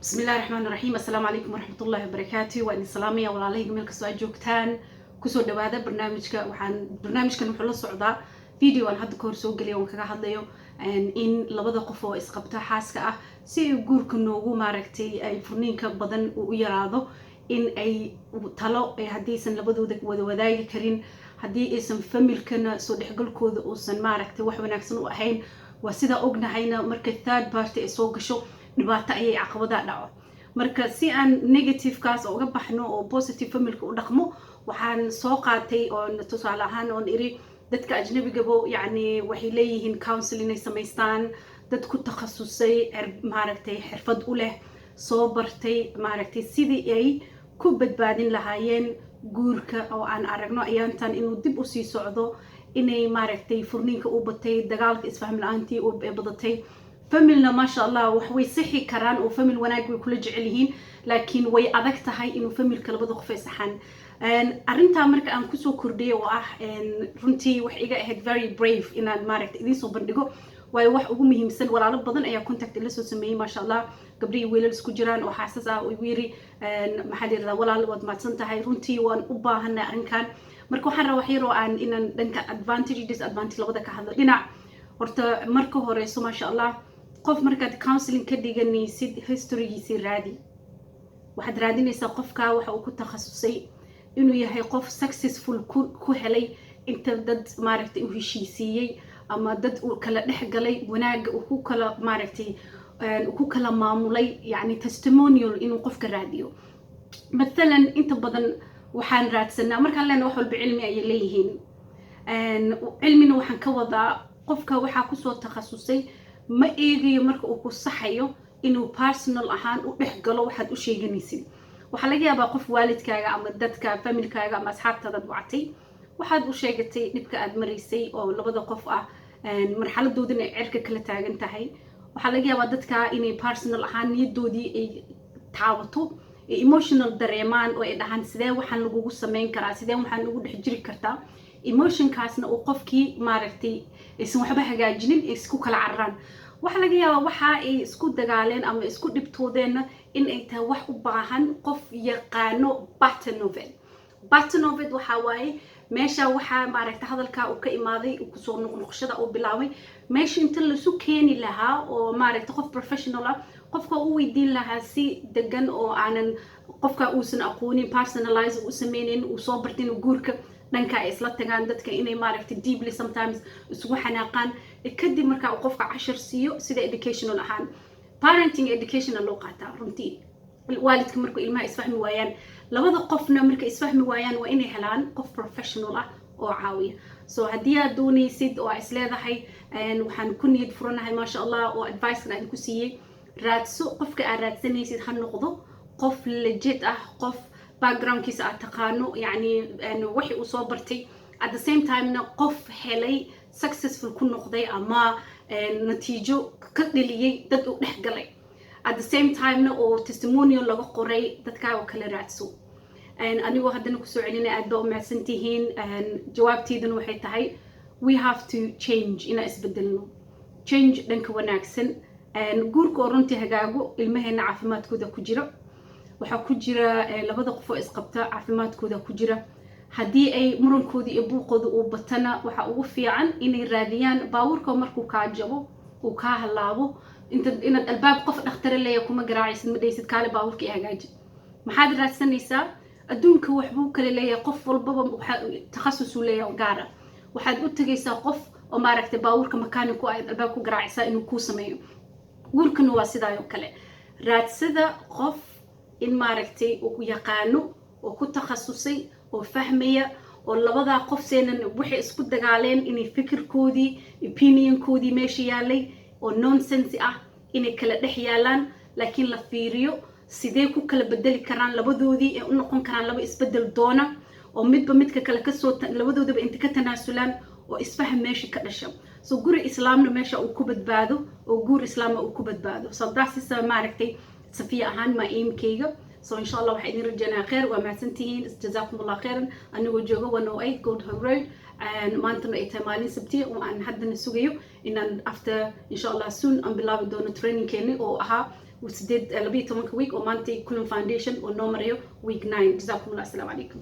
بسم الله الرحمن الرحيم. السلام عليكم ورحمة الله وبركاته. وأنا سلامية ولا عليكم ملك سؤال جوكتان كسر دوادا برنامجك محل صعدا فيديو عن هذا كورس وقلي وكذا هذا إن لبض قفوا إسقبتها حاسكة سيجور كنوجو معركتي أي فرنين كبدن ويراضو إن أي طلع حديث لبضو ذك وذاي كرين حدي اسم فميل كنا صدق قل كود وسن معركتي وحنا نكسن وحين وسيدا أجنا هينا مركز ثالث بارتي سوق شو dhibaato ayay caqabada dhaco marka si aan negative kaas uga baxno oo positive familka u dhaqmo waxaan soo qaatay oo tusaale ahaan oo iri dadka ajnabiga waxay leeyihiin counseling ay samaystaan dad ku takhasusay maaragtay xirfad u leh soo bartay maaragtay sidii ay ku badbaadin lahaayeen guurka oo aan aragno ayaantan inuu dib u sii socdo inay maaragtay furniinka u batay dagaalka isfaham la'aantii u badatay familna ما شاء الله وحوي صحي كران وفاميل وناقوي كل جعلهين لكن وي أذكت هاي إنه فاميل كلا بدو خفي سحن أرنتا أمريكا أن كسو كردية وآح رنتي وحيقا هيد very brave إن الماركت إذي سو بندقو واي وح أقومي همسن ولا على بضن أيا كونتاكت اللي سو سميه ما شاء الله قبري ويلل سكو جيران وحاسسة ويويري محالي رضا ولا الوض ما تسنتا هاي رنتي وان أبا هنا أرنكان مركو حرا وحيرو عن إن دنكا advantage disadvantage لغدا كهذا لنا ورتا مركو هوريسو ما شاء الله qof markaad counseling ka dhiganaysid historygiisa raadi waxaad raadinaysaa qofka waxa uu ku takhasusay inuu yahay qof successful ku helay inta dad maaragtay u heshiisiyay ama dad uu kala dhexgalay wanaaga uu ku kala maaragtay ku kala maamulay testimonial inuu qofka raadiyo مثلا inta badan waxaan raadsanaa markaan leenahay wax walba cilmi ay leeyihiin cilmina waxaan ka wadaa qofka waxa ku soo takhasusay ma eegayo marka uu ku saxayo inuu personal ahaan u dhexgalo waxaad u sheeganaysid waxa laga yaabaa qof waalidkaaga ama dadka familkaaga ama asxaabtaada wactay waxaad u sheegatay dhibka aad mareysay oo labada qof ah marxaladoodina ay cirka kala taagan tahay waxa laga yaabaa dadka inay personal ahaan niyadoodii ay taawato emotional dareemaan oo ay dhahan sidee waxaan lagu sameyn karaa sidee waxaan ugu dhex jiri kartaa emotion kaasna oo qofkii maaragtay isan waxba hagaajinin isku kala carraan waxa laga yaabaa waxa ay isku dagaaleen ama isku dhibtoodeen in ay tahay wax u baahan qof yaqaano pattern of it waxa waaye meesha waxa maaragtay hadalka uu ka imaaday uu soo noqnoqshada oo bilaaway meesha inta la soo keeni lahaa oo maaragtay qof professional ah qofka uu weydiin lahaa si degan oo aanan qofka uusan aqoonin personalize u sameeyeen uu soo bartin guurka dhanka ay isla tagaan dadka inay maaragtay deeply sometimes isugu xanaaqaan kadib marka uu qofka cashar siiyo sida educational ahaan parenting educational loo qaataa runtii waalidka marka ilmaha isfahmi waayaan labada qofna marka isfahmi waayaan waa inay helaan qof professional ah oo caawiya so haddii aad doonaysid oo is leedahay waxaan ku niyad furanahay ma sha Allah oo advice aan ku siiyay raadso qofka aad raadsanaysid ha noqdo qof legit ah qof background kiisa aad taqaano wixii uu soo bartay at the same time na qof helay successful ku noqday ama natiijo ka dhaliyay dad u dhex galay at the same time na oo testimonial laga qoray dadka oo kala raadso anigoo haddana ku soo celinay aad baa u mahadsantihiin jawaabteeduna waxay tahay we have to change ina isbedelno change dhanka wanaagsan guurka oo runtii hagaago ilmaheena caafimaadkooda ku jira waxa ku jira labada qof oo isqabta caafimaadkooda ku jira hadii ay murankoodi iyo buuqooda uu batana waxa ugu fiican inay raadiyaan baawurka markuu ka jabo uu ka halaabo inaad albaab qof dhakhtar leeyahay kuma garaacaysid ma dhaysid kaale baawurka iyo hagaaji maxaad raadsanaysaa adduunka waxbuu kale leeyahay qof walbaba waxa takhasus u leeyahay gaar ah waxaad u tagaysaa qof oo maaragtay baawurka makaaniku ay albaab ku garaacaysaa inuu ku sameeyo guurkana waa sidoo kale raadsada qof in maaragtay uu yaqaano oo ku takhasusay oo fahmaya oo labada qof seenan wixii isku dagaaleen inay fikirkoodii opinionkoodii meesha yaalay oo nonsense ah inay kala dhex yaalaan laakiin la fiiriyo sidee ku kala bedeli karaan labadoodii ee u noqon karaan laba isbedel doona oo midba midka kale ka soo labadoodaba inta ka tanaasulaan oo isfaham meesha ka dhasha so guri islaamna meesha uu ku badbaado oo guur islaam uu ku badbaado so daasisa maaragtay صفية أهان ما إيم كيجا so إن شاء الله واحد يرجعنا خير وما سنتين جزاكم الله خيرا أنا وجوجو ونو أي جولد هروي ما أنتم أي تمالين سبتي وأن حد نسويه إن after إن شاء الله soon أم بلاه بدون training كني أو أها وسديد لبي 10 week ومانتي كلهم foundation ونو مريو week 9 جزاكم الله السلام عليكم